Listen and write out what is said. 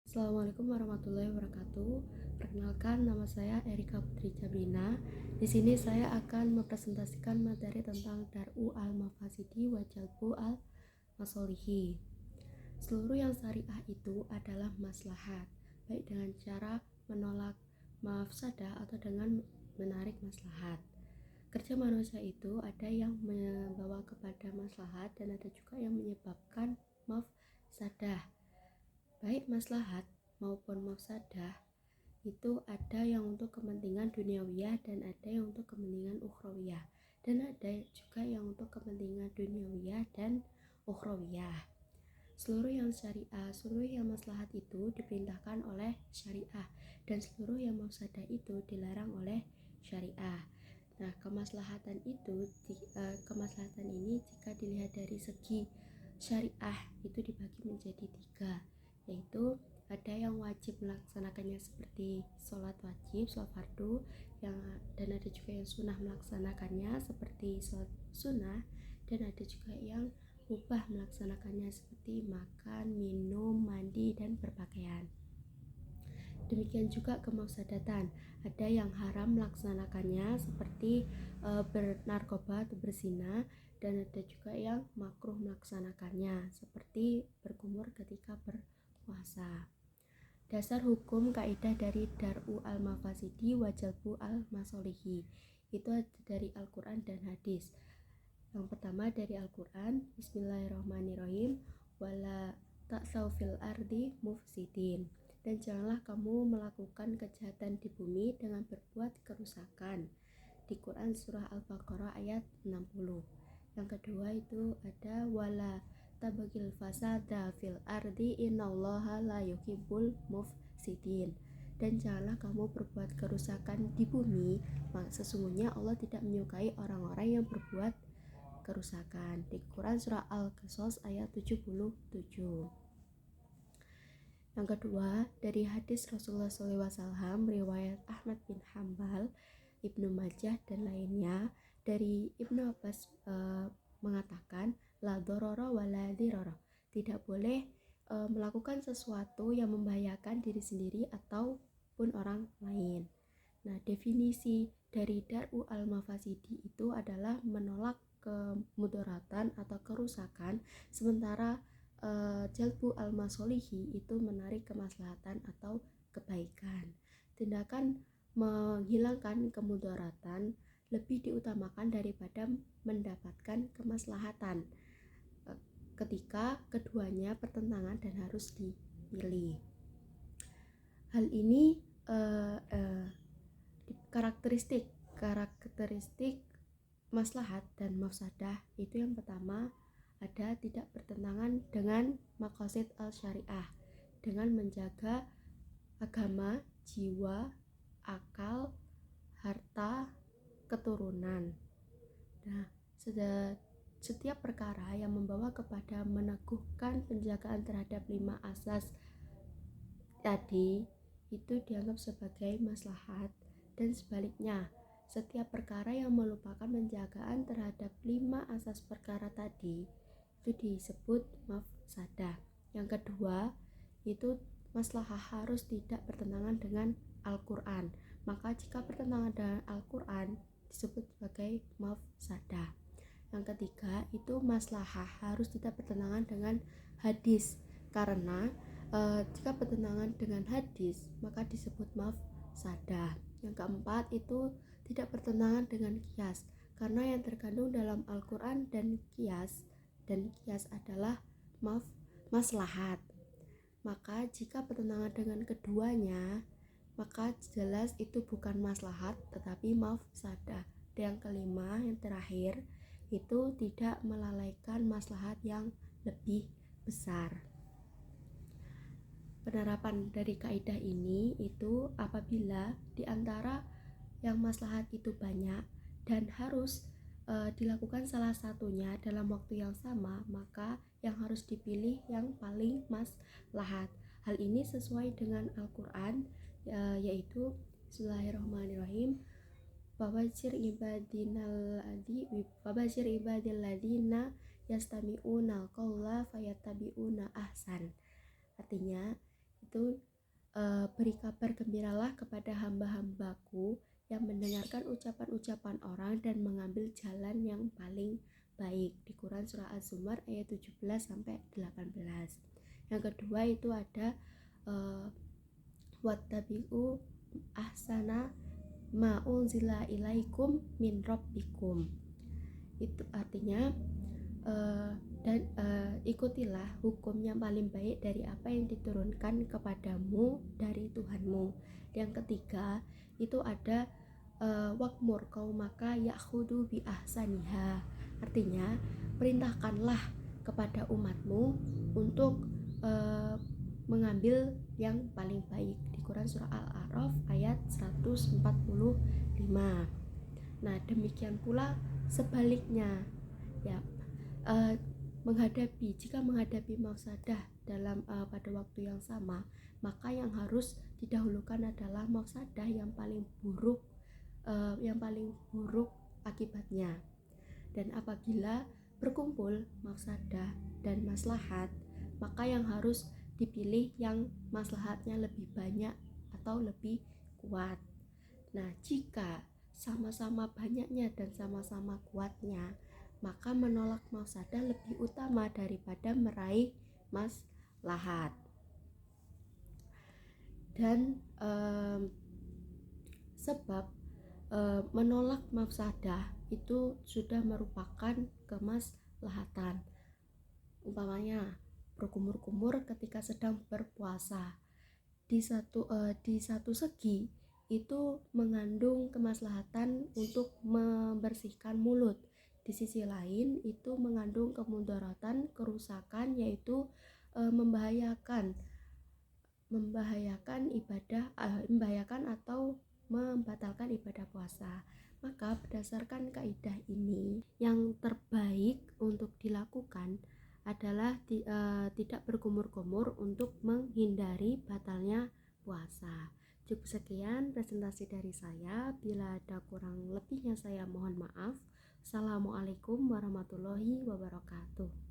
Assalamualaikum warahmatullahi wabarakatuh. Perkenalkan, nama saya Erika Putri Jabrina. Di sini saya akan mempresentasikan materi tentang Dar'u al-Mafasidi wa Jalbu al-Masolihi. Seluruh yang syariah itu adalah maslahat, baik dengan cara menolak mafsadah atau dengan menarik maslahat. Kerja manusia itu ada yang membawa kepada maslahat dan ada juga yang menyebabkan mafsadah. Baik maslahat maupun mafsadah itu ada yang untuk kepentingan duniawiyah dan ada yang untuk kepentingan ukhrawiyah, dan ada juga yang untuk kepentingan duniawiyah dan ukhrawiyah. Seluruh yang syariah, seluruh yang maslahat itu diperintahkan oleh syariah, dan seluruh yang mafsadah itu dilarang oleh syariah. Nah, kemaslahatan ini jika dilihat dari segi syariah itu dibagi menjadi tiga, yaitu ada yang wajib melaksanakannya seperti sholat wajib, sholat fardu, dan ada juga yang sunnah melaksanakannya seperti sholat sunnah, dan ada juga yang mubah melaksanakannya seperti makan, minum, mandi, dan berpakaian. Demikian juga kemafsadatan, ada yang haram melaksanakannya seperti bernarkoba atau berzina, dan ada juga yang makruh melaksanakannya seperti berkumur ketika berpuasa. Dasar hukum kaidah dari Dar'u al-Mafasidi wa Jalbu al-Masolihi itu ada dari Al-Quran dan hadis. Yang pertama dari Al-Quran, Bismillahirrahmanirrahim, wala ta'saw fil ardi mufsidin, dan janganlah kamu melakukan kejahatan di bumi dengan berbuat kerusakan. Di Quran surah Al-Baqarah ayat 60. Yang kedua itu ada wala tabagil fasada fil ardi innallaha la yuhibbul mufsidin, dan janganlah kamu berbuat kerusakan di bumi, sesungguhnya Allah tidak menyukai orang-orang yang berbuat kerusakan. Di Quran surah Al-Qasas ayat 77. Yang kedua dari hadis Rasulullah SAW riwayat Ahmad bin Hambal, Ibnu Majah dan lainnya, dari Ibnu Abbas mengatakan la dororo wa la diroro, tidak boleh melakukan sesuatu yang membahayakan diri sendiri ataupun orang lain. Nah, definisi dari Dar'u al-Mafasidi itu adalah menolak kemudaratan atau kerusakan, sementara Jalbu al-Masolihi itu menarik kemaslahatan atau kebaikan. Tindakan menghilangkan kemudaratan lebih diutamakan daripada mendapatkan kemaslahatan ketika keduanya bertentangan dan harus dipilih. Hal ini karakteristik maslahat dan mafsadah itu yang pertama ada tidak bertentangan dengan maqasid al-syariah, dengan menjaga agama, jiwa, akal, harta, keturunan. Nah, setiap perkara yang membawa kepada meneguhkan penjagaan terhadap 5 asas tadi itu dianggap sebagai maslahat, dan sebaliknya setiap perkara yang melupakan penjagaan terhadap 5 asas perkara tadi itu disebut mafsadah. Yang kedua itu maslahah harus tidak bertentangan dengan Al-Quran, maka jika bertentangan dengan Al-Quran disebut sebagai mafsadah. Yang ketiga itu maslahah harus tidak bertentangan dengan hadis, karena jika bertentangan dengan hadis maka disebut mafsadah. Yang keempat itu tidak bertentangan dengan qiyas, karena yang terkandung dalam Al-Quran dan qiyas adalah maslahat. Maka jika bertentangan dengan keduanya maka jelas itu bukan maslahat tetapi mafsadah. Dan yang kelima, yang terakhir itu tidak melalaikan maslahat yang lebih besar. Penerapan dari kaidah ini itu apabila di antara yang maslahat itu banyak dan harus dilakukan salah satunya dalam waktu yang sama, maka yang harus dipilih yang paling maslahat. Hal ini sesuai dengan Al-Quran, yaitu Bismillahirrahmanirrahim, Wabashir ibadilladina yastami'unal qawla fayattabi'una ahsan. Artinya itu beri kabar gembiralah kepada hamba-hambaku yang mendengarkan ucapan-ucapan orang dan mengambil jalan yang paling baik, di Quran surah Az-Zumar ayat 17 sampai 18. Yang kedua itu ada wattabi'u ahsana ma unzila ilaikum min rabbikum. Itu artinya ikutilah hukum yang paling baik dari apa yang diturunkan kepadamu dari Tuhanmu. Yang ketiga itu ada wakmur qaumaka ya'khudu bi ahsaniha. Artinya perintahkanlah kepada umatmu untuk mengambil yang paling baik, di Quran surah Al-A'raf ayat 145. Nah, demikian pula sebaliknya ya, jika menghadapi mafsadah dalam pada waktu yang sama, maka yang harus didahulukan adalah mafsadah yang paling buruk akibatnya. Dan apabila berkumpul mafsadah dan maslahat, maka yang harus dipilih yang maslahatnya lebih banyak atau lebih kuat. Nah, jika sama-sama banyaknya dan sama-sama kuatnya, maka menolak mafsadah lebih utama daripada meraih maslahat. Dan sebab menolak mafsadah itu sudah merupakan kemaslahatan. Umpamanya berkumur-kumur ketika sedang berpuasa, di satu segi itu mengandung kemaslahatan untuk membersihkan mulut, di sisi lain itu mengandung kemudaratan, kerusakan, yaitu membahayakan atau membatalkan ibadah puasa. Maka berdasarkan kaidah ini, yang terbaik untuk dilakukan adalah tidak berkumur-kumur untuk menghindari batalnya puasa. Cukup sekian presentasi dari saya. Bila ada kurang lebihnya saya mohon maaf. Assalamualaikum warahmatullahi wabarakatuh.